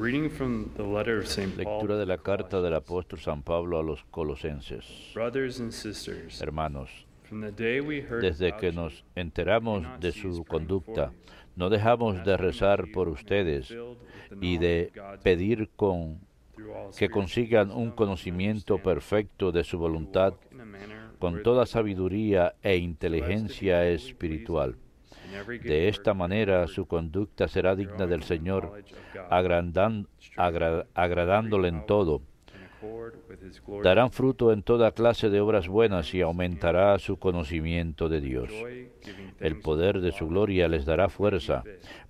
reading from the letter of St. Lectura Paul. de la carta del apóstol San Pablo a los Colosenses. Brothers and sisters, Hermanos, from the day we heard desde about que you, nos enteramos we do not de cease su praying conducta, for you, no dejamos de asking rezar that you por may be ustedes filled with the y knowledge de of God's will, pedir through all que spiritual consigan un wisdom and conocimiento understanding, perfecto de su to voluntad walk in a manner con worthy toda of the Lord, sabiduría e so as to be inteligencia fully espiritual. pleasing in every good De work esta and manera effort, su conducta será digna del growing in the Señor, knowledge of God, agradándole en todo. in accord with his glorious Darán fruto en toda clase de obras buenas y aumentará su conocimiento de Dios. joy, giving El thanks poder to de the su Father, gloria les dará fuerza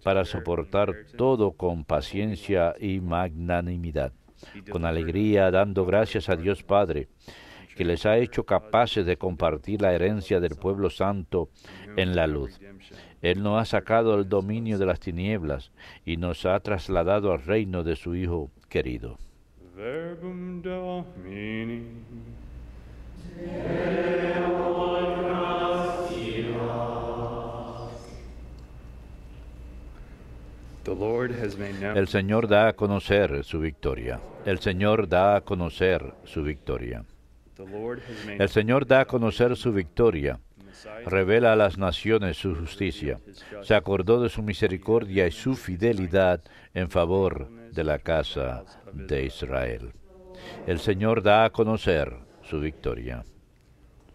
para soportar todo con paciencia y magnanimidad, con alegría, dando gracias a Dios Padre, que les ha hecho capaces de compartir la herencia del pueblo santo en la luz. Él nos ha sacado del dominio de las tinieblas y nos ha trasladado al reino de su Hijo querido. Verbum Domini. The Lord has made known El Señor da a conocer su victoria. El Señor da a conocer su victoria. the Lord has made El Señor da a conocer su victoria. Revela a las naciones su justicia. Se acordó de su misericordia y su fidelidad en favor de la casa de Israel. El Señor da a conocer su victoria.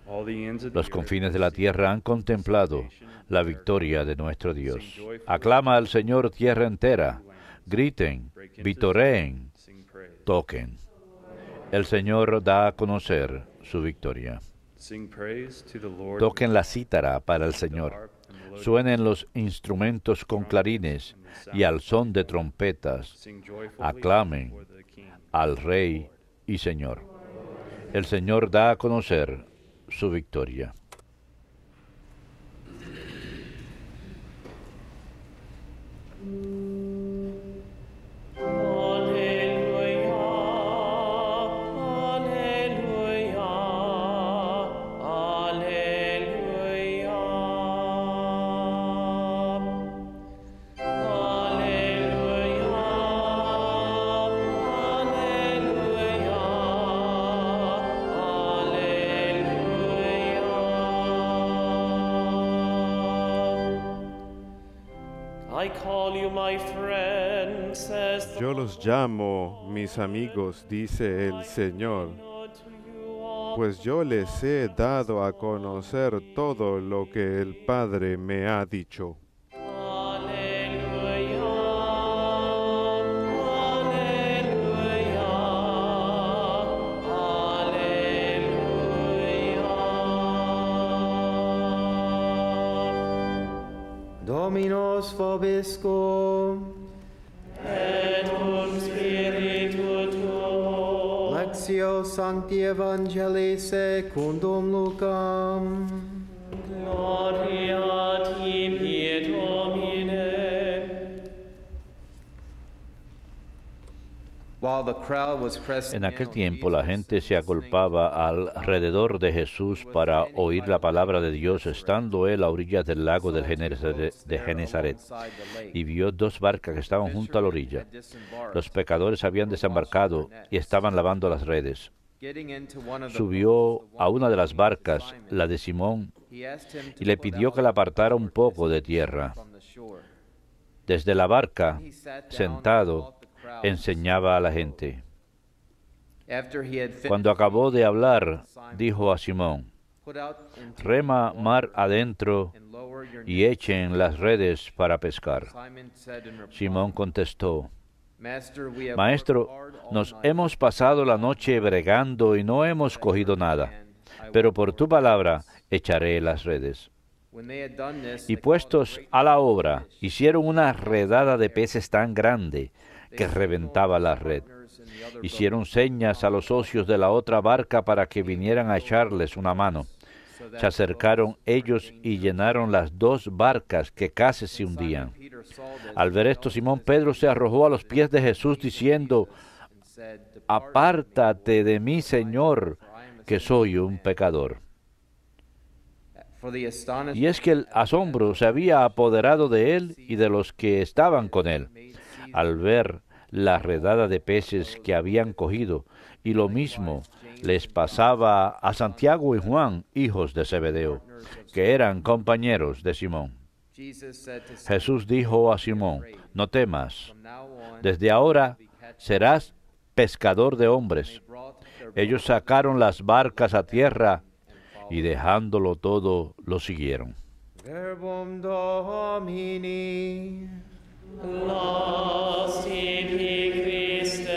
all the ends of Los the confines de la tierra han contemplado la victoria de nuestro Dios. Aclama al Señor tierra entera. Griten, vitoreen, sing praise. toquen. El Señor da a conocer su victoria. Sing praise to the Lord. Toquen la cítara para el the Señor. harp and the lute. Suenen los instrumentos con clarines y al son de trompetas. Sing joyfully Aclamen before the King. al Rey y Señor. El Señor da a conocer su victoria. I call you my friend, says the Yo los llamo mis amigos, dice el Señor, Lord to you all. pues yo les he dado a conocer todo lo que el Padre me ha dicho. Alleluia, alleluia, alleluia. Dominus vobiscum, Et cum spiritu tuo. Lectio Sancti Evangelii secundum Lucam. Gloria tibi, Domine. While the crowd was pressing En in aquel on tiempo la Jesus, gente se agolpaba alrededor de Jesús para oír la palabra de Dios, estando él a orillas del lago del Genesaret, y vio dos barcas que estaban junto a la orilla. Los pecadores habían desembarcado y estaban lavando las redes. Subió a una de las barcas, la de Simón, y le pidió que la apartara un poco de tierra. Desde la barca, sentado, enseñaba a la gente. Cuando acabó de hablar, dijo a Simón, rema mar adentro y echen las redes para pescar. Simón contestó, Maestro, nos hemos pasado la noche bregando y no hemos cogido nada, pero por tu palabra echaré las redes. Y puestos a la obra, hicieron una redada de peces tan grande que reventaba la red. Hicieron señas a los socios de la otra barca para que vinieran a echarles una mano. Se acercaron ellos y llenaron las dos barcas que casi se hundían. Al ver esto, Simón Pedro se arrojó a los pies de Jesús diciendo, apártate de mí, Señor, que soy un pecador. Y es que el asombro se había apoderado de él y de los que estaban con él, al ver la redada de peces que habían cogido, y lo mismo les pasaba a Santiago y Juan, hijos de Zebedeo, que eran compañeros de Simón. Jesús dijo a Simón, no temas, desde ahora serás pescador de hombres. Ellos sacaron las barcas a tierra y dejándolo todo, lo siguieron. Verbum Domini. Lascivi Christe.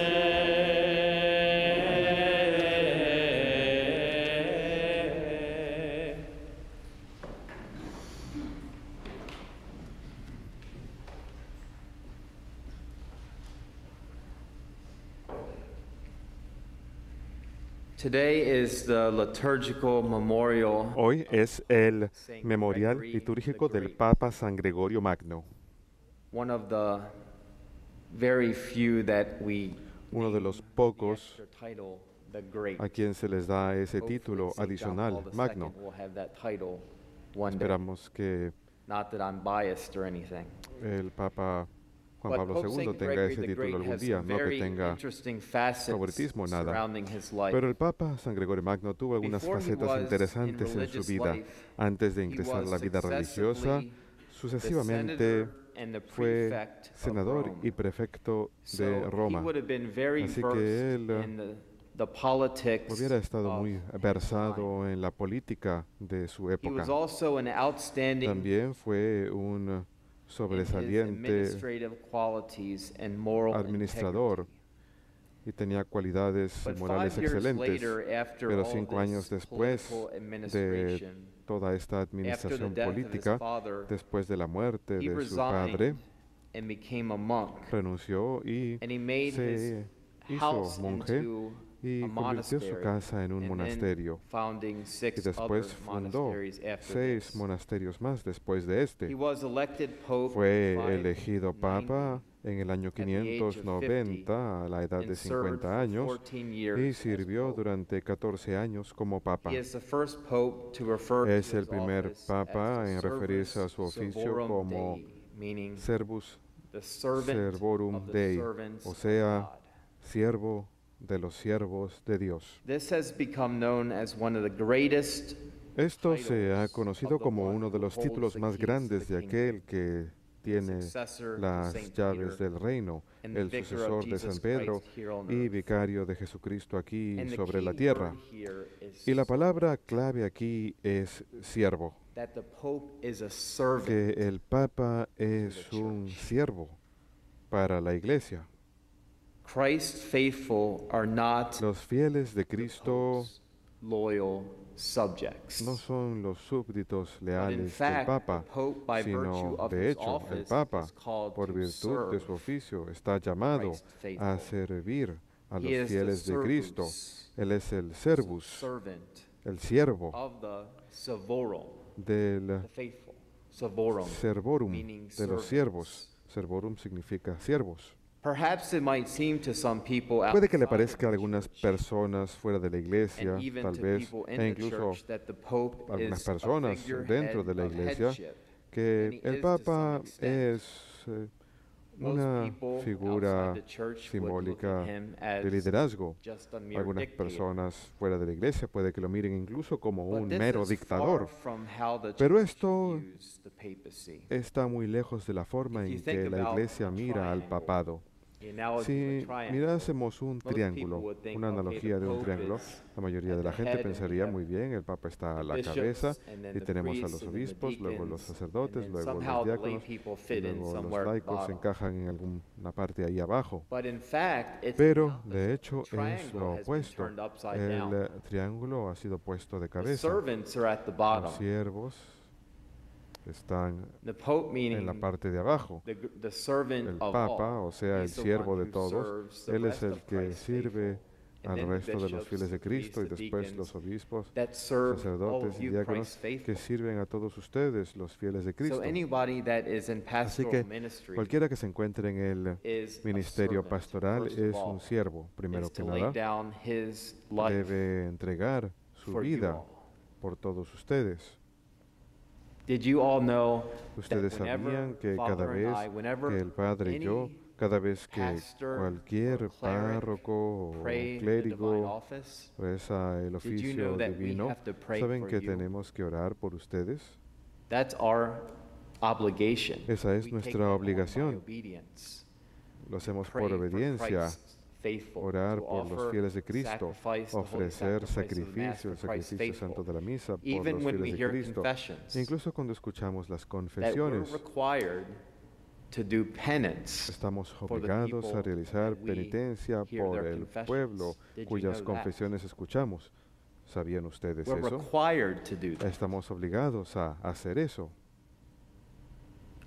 Today is the liturgical memorial. Hoy es el memorial litúrgico del Papa San Gregorio Magno, One of the very few that we uno de los name pocos the extra title, the Great. a quien se les da ese Hopefully título Saint John adicional, Paul II Magno. will have that title one day. Esperamos que Not that I'm biased or anything. el Papa Juan But Pablo Pope II Saint tenga Gregory ese the título Great algún has día, some no que very tenga interesting facets favoritismo, nada. surrounding his life. Pero el Papa San Gregorio Magno tuvo algunas Before he facetas was in interesantes en su religious vida. life, Antes de he ingresar a was la vida religiosa, the sucesivamente senator and the fue prefect of senador Rome. y prefecto So de he Roma. would have been very Así que versed él in the politics Hubiera estado of muy his time. versado en la política de su He época. was also an outstanding También fue un in his sobresaliente administrative qualities and moral administrador integrity. y tenía cualidades But morales 5 years excelentes. later, after Pero all 5 this años después political de administration, toda esta after the administración death of his política, father, después de la muerte he de su padre, resigned and became a monk. renunció y And he made se his hizo house monje into y a convirtió su monastery, casa en un and then monasterio. founding Y 6 después other fundó monasteries after 6 this. monasterios más después de He este. was elected pope Fue in elegido 590 papa en el año at the age of 590 a la edad and de served 50 for años 14 years y as sirvió pope. durante 14 años como papa. He is the first pope to refer Es to el his primer office papa as the en referirse a Servus su oficio Servorum como Dei, meaning Servus the servant Servorum of the Dei, servants o of sea, God. siervo de los siervos de Dios. This has become known as one of the greatest Esto se ha titles conocido of the como one uno de who los holds títulos the más keys to grandes the de kingdom, aquel que tiene successor to las Saint llaves Peter, del reino, and the el vicar of sucesor de Jesus San Pedro Christ here on y earth. vicario de Jesucristo aquí And the sobre la key tierra. word here is Y la palabra clave aquí es siervo, that the Pope is a servant. que el Papa es un siervo para la iglesia. Christ's faithful are not Los fieles de the Cristo Pope's loyal subjects. no son los súbditos But in leales del fact, Papa, the Pope, by virtue sino of de his hecho el office, Papa, is called por to virtud de su serve oficio, está llamado Christ's a faithful. servir a los He is the fieles de Cristo. servus, Él es el servus, servant el siervo of the servorum, del the faithful. Servorum, servorum, meaning de los servants. siervos. Servorum significa siervos. Perhaps it might seem to some people Puede que le outside of parezca a the algunas church, personas fuera de la iglesia, and even tal to vez, people in e the incluso church, that the Pope algunas is a personas figurehead dentro de la of iglesia, headship. And que he el is to some Papa extent. es Most una people figura outside the church would look simbólica at him as de liderazgo. just a mere Algunas dictator. personas fuera de la iglesia puede que lo miren incluso como But un this mero is dictador. far from how the Pero church esto views the papacy. está muy lejos de la forma If you en think que la about iglesia a mira al triangle, papado. The analogy of a Si triangle, mirásemos un most triángulo, people would think, una okay, analogía the de un Pope triángulo, is la mayoría at de la the gente head and we pensaría have muy bien, el Papa está a la bishops, cabeza and then y the tenemos a priests, los and then the obispos, luego los deacons, sacerdotes, and then luego somehow los the lay diáconos, people y fit in luego los somewhere at the laicos bottom. encajan en alguna parte ahí abajo. But in fact, it's Pero not. de hecho The es triangle lo has been opuesto. turned upside down. El triángulo ha sido puesto de The cabeza. servants are at the bottom. Los siervos están The Pope meaning en la parte de abajo. the servant El of Papa, all. o sea, el He's the siervo one de who todos, serves the Él es rest el of que Christ's sirve faithful. And al then the resto de los bishops, fieles de the priests, Cristo y the después deacons los obispos, that serve all sacerdotes of y you diáconos Christ's que faithful. sirven a todos ustedes, los fieles de So Cristo. anybody that is in Así pastoral que ministry cualquiera que se encuentre en el is a ministerio servant, pastoral first of es all, un siervo, primero is que to lay nada, down his life debe entregar su for you vida all. por todos ustedes. Did you all know that Ustedes whenever sabían que Father cada and vez I, whenever que el Padre y yo any Cada vez que pastor cualquier or cleric párroco o pray the divine clérigo office, reza el did you oficio know that we divino, have to pray ¿saben for que you? tenemos que orar por ustedes? That's our obligation. Esa es We take nuestra that on by obligación. obedience. Lo hacemos Pray por for obediencia, Christ's faithful, orar to por los offer fieles de Cristo, sacrifice, the holy ofrecer sacrifice of the Mass sacrificio, el for Christ's sacrificio santo faithful. de la misa por Even los when we fieles de hear Cristo. confessions, Incluso cuando escuchamos las that we're confesiones, required to do penance estamos for the obligados a people realizar that we penitencia hear por their el confessions. pueblo Did you cuyas know that? confesiones escuchamos. ¿Sabían ustedes We're eso? required to do that. Estamos obligados a hacer eso.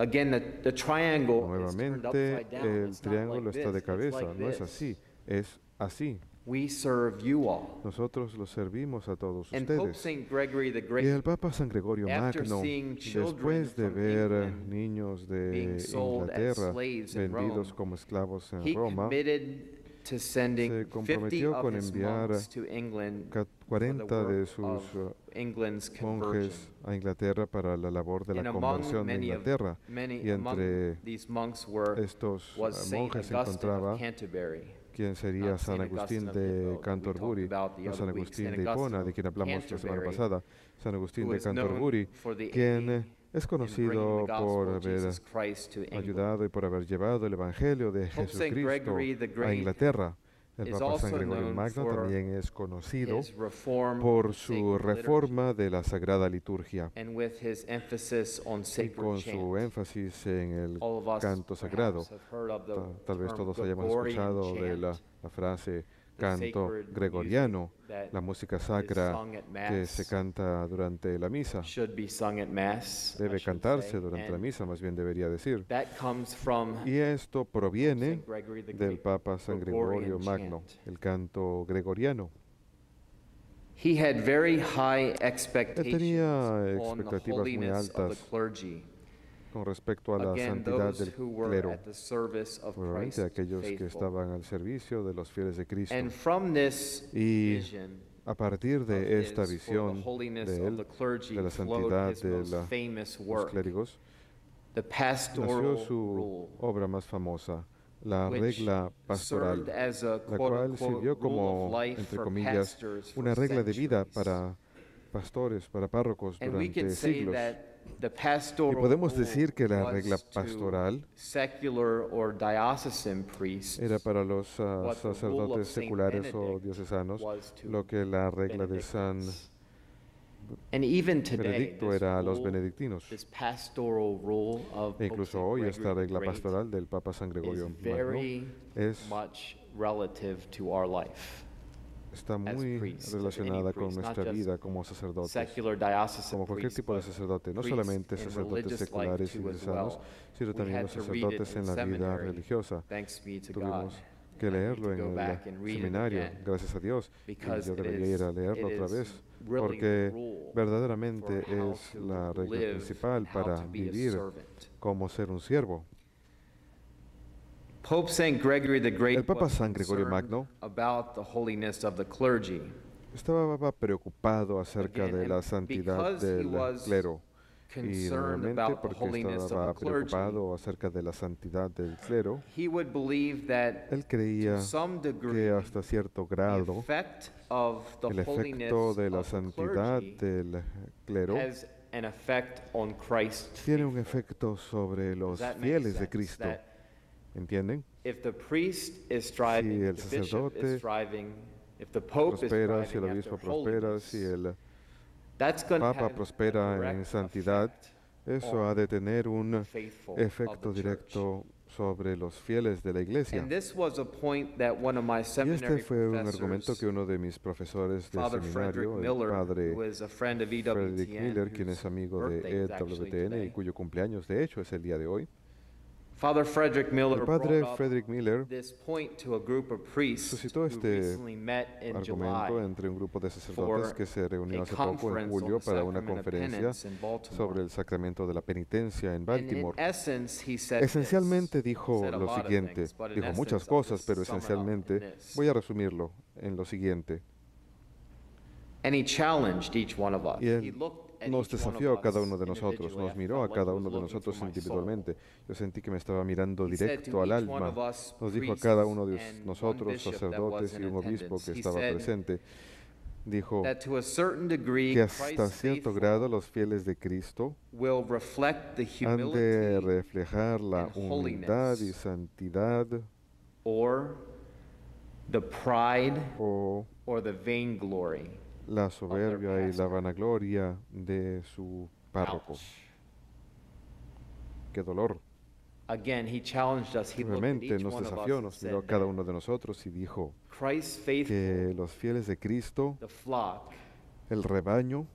Again, the triangle is turned Nuevamente, upside down. el It's not triángulo like está de this, it's cabeza. like No es this. así, es así. We serve you all. Nosotros los servimos a todos And Pope ustedes. St. Gregory the Y Great, el Papa San Gregorio after Magno, seeing children después de from ver England niños being de sold as Inglaterra slaves in vendidos Rome, como esclavos en he Roma, committed to sending se 50 comprometió of con his enviar monks to England for the 40 de work sus of England's conversion. monjes a Inglaterra para la labor de And la among conversión de many of Inglaterra. Y among entre these monks were estos was Saint monjes se Augustine encontraba of Canterbury. quien sería Not San Saint Agustín Augustine of de Hippo, that we Canterbury, talked about the no other San week, Agustín Saint de Hipona, Augustine de quien of hablamos la semana Canterbury, pasada, San Agustín who de is known Canterbury, for the quien aid es in conocido bringing the gospel por of haber Jesus Christ to England. ayudado y por haber llevado el Evangelio de Pope Saint Jesucristo Gregory the a Great Inglaterra. El is Papa San also Gregorio known Magno for también es conocido his reform por of su sacred reforma de la Sagrada Liturgia liturgy, and with his emphasis on y sacred con su chant. énfasis en el All of us canto sagrado. perhaps have heard of the Tal vez term todos hayamos Gregorian escuchado de la chant, frase the canto sacred gregoriano, music that la música is sacra sung at que se Mass, canta durante la misa. should be sung at Mass, I Debe should cantarse say, durante la and misa, más bien debería decir. that comes from Y esto proviene Saint Gregory the del Great, Papa San Gregorio Gregorian Magno, chant. el canto gregoriano. He had very high Él expectations tenía on the expectativas muy holiness of the altas clegy. con respecto a la Again, santidad those del who were clero, at the service of probablemente Christ aquellos que faithful. estaban al servicio de los fieles de Cristo. And from this Y vision a partir of de esta his for visión the holiness de of él, the clergy de la flowed santidad his de most los famous work, clérigos, the nació pastoral su rule, obra más famosa, la which regla pastoral, served as a la cual quote-unquote sirvió rule of como, life entre for comillas, pastors una for regla de vida centuries. para pastores, para párrocos And we can durante say siglos. that the Y pastoral podemos rule decir que la was regla to pastoral secular or diocesan priests era para los what the rule of sacerdotes Saint seculares o Benedict diocesanos, was to lo que la regla de San Benedictines. And even today, Benedicto this era a los rule, benedictinos. this pastoral rule of E Pope incluso Saint hoy Gregory esta the regla Great pastoral del Papa San is Gregorio Magno very es, much relative to our life. está as muy priests, as relacionada any con priest, not nuestra just vida como sacerdotes, Secular diocesan como cualquier priests, tipo de but sacerdote, no priests solamente in sacerdotes religious life seculares y too as diocesanos, well. sino We también had los to read it sacerdotes in en la vida seminary. religiosa. Thanks be to God. Tuvimos que I need leerlo to en go el back and read it seminario, again, gracias a Dios, y because yo it debería is- ir a leerlo it otra is vez, really porque the rule verdaderamente for how es to la regla live principal and how para to be a vivir servant. como ser un siervo. Pope Saint Gregory the Great El Papa was San Gregorio concerned Magno about the holiness of the clergy. estaba preocupado acerca Again, de la and santidad because he del was clero. Y Concerned nuevamente about the porque holiness estaba of the clergy, preocupado acerca de la santidad del clero, he would believe that él creía to some degree que hasta cierto the grado effect of the el holiness efecto de la of the santidad clergy del clero has an effect on Christ. tiene un efecto sobre Does los that make fieles de sense? Cristo. That ¿Entienden? if the priest is striving, Si el if the bishop sacerdote is striving, if the pope is Prospera, si striving el after obispo prospera, si holiness, el that's going to papa have a prospera en direct santidad, effect eso ha de tener un faithful of the efecto church. directo sobre los fieles de la iglesia. And this was a point that one of my Y seminary este fue un argumento professors, que uno de mis profesores de Father Frederick seminario, el Miller, padre who is a friend of Frederick EWTN, Miller, quien es whose amigo de birthday is actually EWTN y today. cuyo cumpleaños de hecho es el día de hoy. Father Frederick Miller El padre brought up Frederick Miller this point to a group of priests suscitó who este recently met in argumento July entre un grupo de sacerdotes for que se reunió a hace poco en conference on julio the para una sacrament of conferencia penance in Baltimore. sobre el sacramento de la penitencia en And in Baltimore. essence, he said Esencialmente this. He dijo said a lo lot of siguiente, things, but in dijo muchas essence, I'll cosas, just pero sum it up in esencialmente this. voy a resumirlo en lo siguiente. And he challenged each one of us. Y él He looked nos desafió a cada uno de nosotros, nos miró a cada uno de nosotros individualmente. Yo sentí que me estaba mirando directo al alma. Nos dijo a cada uno de nosotros, sacerdotes y un obispo que estaba presente, dijo que hasta cierto grado los fieles de Cristo han de reflejar la humildad y santidad or the pride o or the vainglory. la soberbia y la vanagloria de su párroco. Ouch. Qué dolor. Again, he challenged us. He looked at Realmente each nos one of us desafió, and nos miró a said cada that uno de nosotros y dijo Christ's que faithful, los fieles de Cristo, the flock, el rebaño,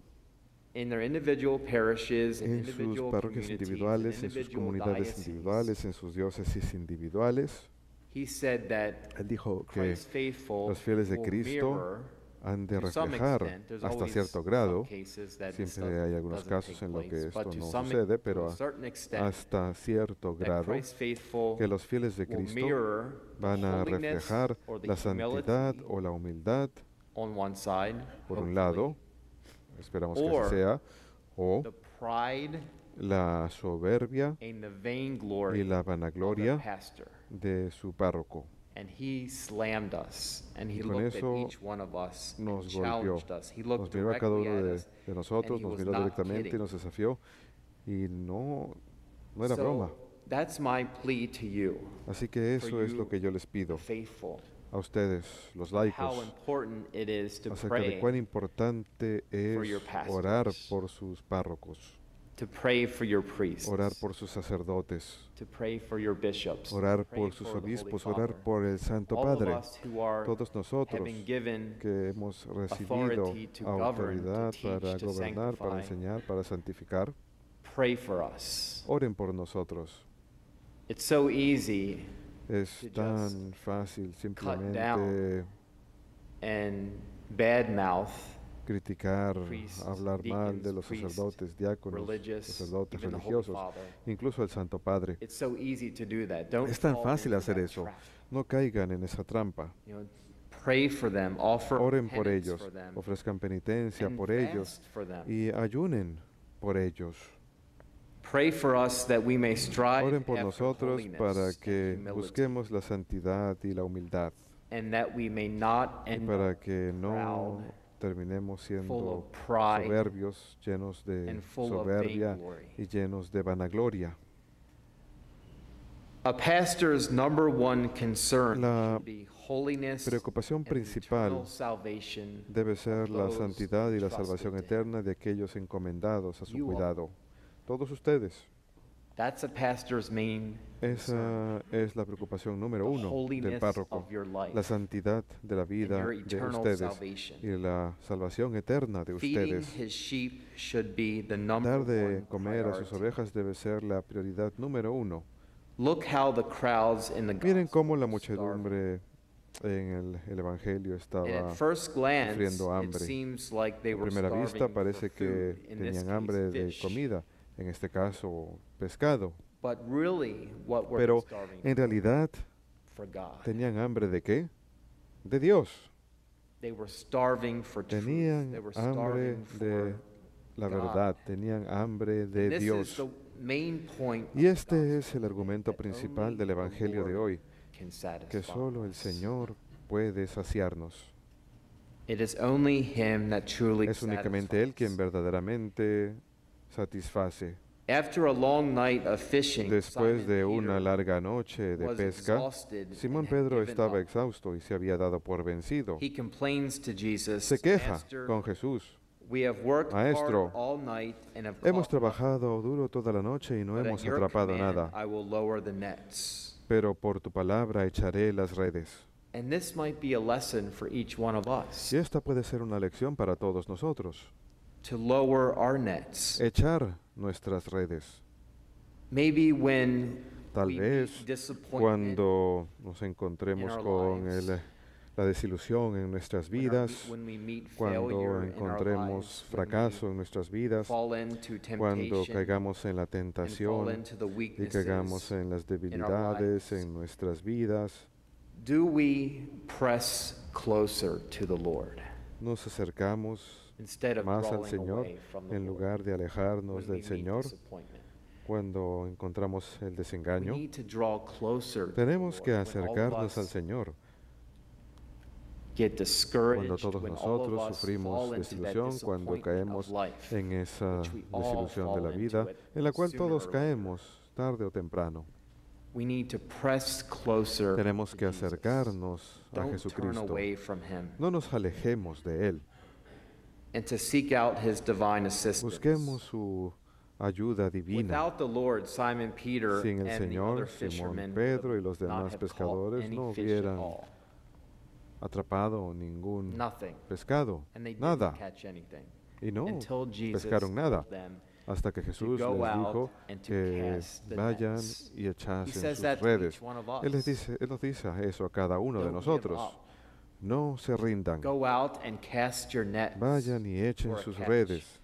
in their individual parishes, in en sus individual parroquias communities, individuales, in en sus individual comunidades dioceses, individuales, en sus diócesis individuales, he said that él dijo que Christ's faithful los fieles de will Cristo mirror, han de to some reflejar extent, there's hasta always cierto some grado, cases that this siempre hay algunos doesn't casos take en los que place, esto but to no some sucede, to pero a certain extent, hasta cierto that grado Christ's faithful que los fieles de will Cristo mirror the van a holiness reflejar or the la santidad humility o la humildad, on one side, por un hopefully, lado, esperamos que or así sea, o the pride la soberbia and the vainglory y la of the vanagloria pastor. de su párroco. And he slammed us, and he Y con looked at eso each one of us and Nos golpeó, challenged us. He looked nos miró a cada directly uno at de, us, de nosotros, and he nos was miró not directamente y kidding. nos desafió, y no era broma. So that's my plea to you, Así que for eso es you, lo que yo les pido faithful, a ustedes, los how laicos, important it is to acerca de pray, cuán importante for your es pastors. orar por sus párrocos, to pray for your priests, orar por sus sacerdotes, to pray for your bishops, orar pray por sus for the Holy obispos, Father. orar por el Santo All of Padre, us who are todos nosotros having given que hemos recibido authority to govern, to autoridad teach, para to gobernar, para sanctify. enseñar, para santificar, pray for us. oren por nosotros. It's so easy Es to tan fácil down simplemente and badmouth criticar, priests, hablar mal de deacons, los priests, sacerdotes, diáconos, religious, sacerdotes even the Holy religiosos, Father. incluso el Santo Padre. It's so easy to do that. Don't Es tan fall fácil into hacer that eso. trap. No caigan en esa trampa. You know, pray for them, offer Oren por penance ellos, for them, ofrezcan penitencia and por ellos fast for them. y ayunen por ellos. Pray for us that we may strive Oren por after nosotros holiness para and que humility, busquemos la santidad y la humildad and that we may not y end para up que no proud, terminemos full siendo of pride, soberbios, llenos de and full of soberbia vainglory. y llenos de vanagloria. A pastor's number one concern La should be holiness preocupación and principal eternal salvation debe ser la those santidad y la entrusted salvación to him. eterna de aquellos encomendados a su You all. cuidado. Todos ustedes. That's a pastor's main concern. Esa es la preocupación número The uno del holiness párroco, of your life la santidad de la and vida your de eternal ustedes salvation. y la salvación eterna de Feeding ustedes. his sheep should be the number Dar de one comer a sus priority. ovejas debe ser la prioridad número uno. Look how the crowds in the Miren cómo la gospel are starving. muchedumbre en el Evangelio And estaba at first glance, sufriendo it hambre. seems like they A were primera vista starving parece for que food, in this tenían case, hambre de fish. comida, en este caso pescado, But really, what were pero they starving en realidad for God? tenían hambre de qué? De Dios. They were starving for truth. Tenían They were hambre starving de for la God. verdad, tenían hambre de This is Dios. the main point Y of este the es el argumento gospel, that principal only del the Evangelio de Lord hoy, can que satisfy solo el us. Señor puede saciarnos. It is only Him that truly Es únicamente Él quien satisfies. verdaderamente satisface. After a long night of fishing, Después Simon de una Peter larga noche de was pesca, exhausted Simón and had Pedro given estaba up. exhausto y se había dado por vencido. He complains to Jesus, Se queja "Master, con Jesús. we have worked Maestro, hard all night and have Hemos caught nothing, trabajado duro toda la noche y no but at hemos your atrapado command nada, I will lower the nets." pero por tu palabra echaré las redes. And this might be a lesson for each one of us, Y esta puede ser una lección para todos nosotros. to lower our nets. Echar nuestras redes. Maybe when Tal we vez meet disappointment, cuando nos encontremos in our con lives, la desilusión en nuestras when vidas, when we meet cuando failure in our encontremos lives, when fracaso en nuestras vidas, we fall into cuando temptation caigamos en la and fall tentación into the y caigamos weaknesses, en las lives. debilidades en nuestras vidas, do we press closer to the Lord? nos acercamos instead of más al drawing Señor away from the en Lord lugar de alejarnos when we del meet Señor disappointment. cuando encontramos el We desengaño. need to draw closer to the Tenemos que Lord when all of acercarnos al us Señor get cuando discouraged, todos when all of nosotros us sufrimos fall into that desilusión, cuando disappointment caemos of life, en esa which we all desilusión de fall la into vida, it en la cual sooner todos or later. caemos tarde o temprano. We need to press closer Tenemos to que Jesus. acercarnos a Don't turn Jesucristo. away from him, No nos alejemos de Él. and to seek out his divine assistance. Busquemos su ayuda divina. Without the Lord, Simon Peter Sin el and the Señor, other Simón fishermen Pedro y would los not demás have caught pescadores any no fish at hubieran all. atrapado ningún Nothing. pescado, And they didn't nada, catch anything y no until Jesus pescaron nada, told them hasta que Jesús go les out dijo and to que cast the vayan nets. y He echasen says sus that to redes. each one of Él us. nos dice eso a cada uno de Don't give nosotros. up. No se rindan, Go out and cast your nets vayan y echen for a sus catch. redes.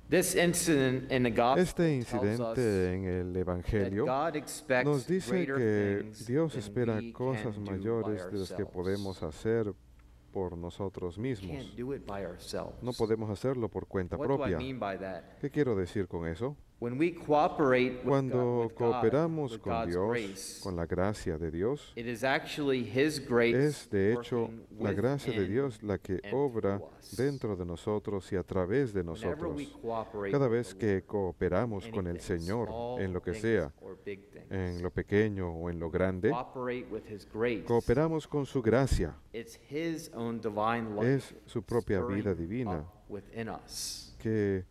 This incident in the gospel Este tells us incidente en el that Evangelio God expects nos dice greater que things Dios than espera we cosas can do mayores by de las que ourselves. podemos hacer por nosotros We mismos. can't do it by ourselves. No podemos hacerlo por cuenta What do I propia. mean by that? ¿Qué quiero decir con eso? When we cooperate Cuando with God, cooperamos with con God's Dios, grace, con la gracia de Dios, it is actually His grace es de hecho working la gracia de within Dios la que and obra through us. dentro de nosotros y a través de Whenever nosotros. we cooperate Cada with vez the que Lord, cooperamos con el anything, Señor, small en lo que things sea, or big things, en lo pequeño o en lo grande, cooperate with His grace. cooperamos con su gracia. It's His own divine life Es su propia vida stirring divina up within us. que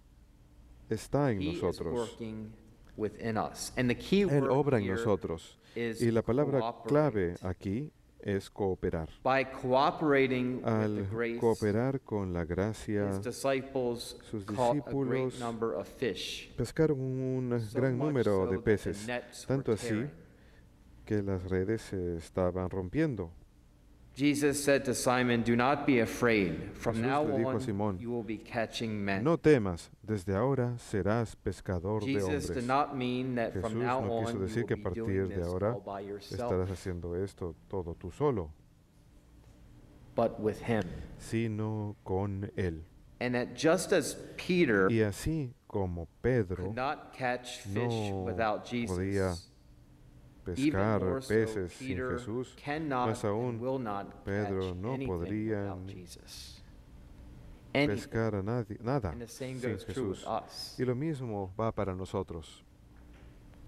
está en He is nosotros. working within us. And the key Él word obra en here nosotros. is Y la palabra cooperate. clave aquí es cooperar. By cooperating with the Al grace, cooperar con la gracia, his disciples sus caught a great discípulos number of fish. pescaron un So gran much número so de that the peces, nets tanto were así tearing. que las redes se estaban rompiendo. Jesus said to Simon, "Do not be afraid. From Jesús now le dijo a on, Simón, you will be catching men." No temas, desde ahora serás pescador de Jesus did hombres. not mean that from Jesús now no quiso on you decir will que a be partir doing de this ahora all by estarás yourself, haciendo esto todo tú solo, but with Him. sino con Él. And that just as Peter Y así como Pedro could not catch fish no without podía Jesus, even pescar more so, peces sin Peter Jesús, cannot más aún and will not Pedro catch no anything podría without ni Jesus. Anything. pescar a nada And the same sin goes true with Jesús. us. Y lo mismo va para nosotros.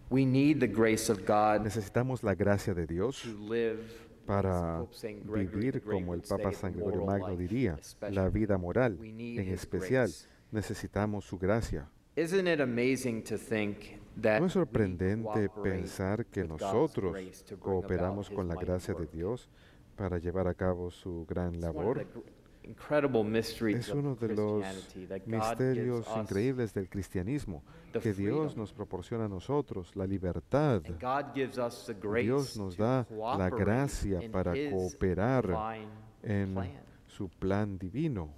We need the grace of God Necesitamos la gracia de Dios to live para Pope Saint Gregory the vivir Great como el would say, Papa the San Gregorio moral Magno life, diría, especially. la vida moral. We need En his especial, grace. necesitamos su gracia. Isn't it amazing to think that ¿No es we sorprendente cooperate pensar que with God's nosotros grace to bring cooperamos about con his la mighty gracia de work? Dios para llevar a cabo su gran It's one of labor? the incredible mysteries Es of uno de los Christianity that God misterios gives us, increíbles del cristianismo, the que Dios freedom. nos proporciona a nosotros, la libertad. and God gives us the grace Dios nos to da la cooperate gracia in para his cooperar divine en plan, su plan divino,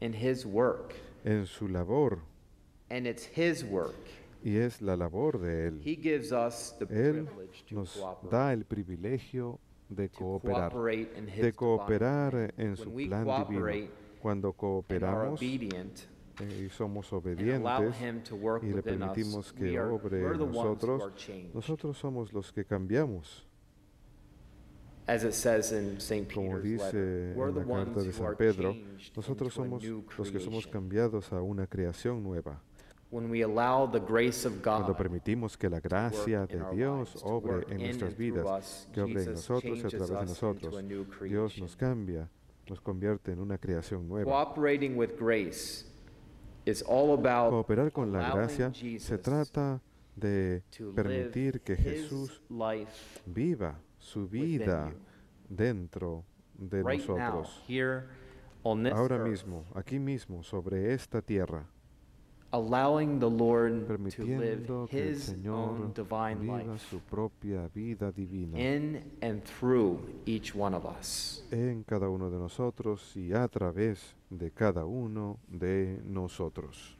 in his work, en su labor, and it's his work. y es la labor de Él. He gives us the Él privilege to nos cooperate. da el privilegio de to cooperar, cooperate in his de divine cooperar plan. en su When we plan divino. cooperate Cuando and are cooperamos obedient y somos and allow obedientes him to work y le within us, permitimos que we're obre the en ones who nosotros, are changed. nosotros somos los que cambiamos. As it says in St. Como Peter's letter, dice we're en the la carta ones de who San are Pedro, changed nosotros into a somos new los que somos creation. cambiados a una creación nueva. When we allow the grace of Cuando God permitimos que la gracia work in de our Dios lives, to obre work en in nuestras and through vidas, us, que obre en Jesus nosotros y a changes través de us nosotros, into a new Dios creation. nos cambia, nos convierte en una creación nueva. Cooperating with grace is all about Cooperar con la allowing gracia Jesus se trata de to live permitir que his Jesús life viva su vida dentro de right now, nosotros, here on this ahora earth, mismo, aquí mismo, sobre esta tierra, allowing the Lord to live permitiendo que el his Señor own divine viva life su propia vida divina in and through each one of us. en cada uno de nosotros y a través de cada uno de nosotros.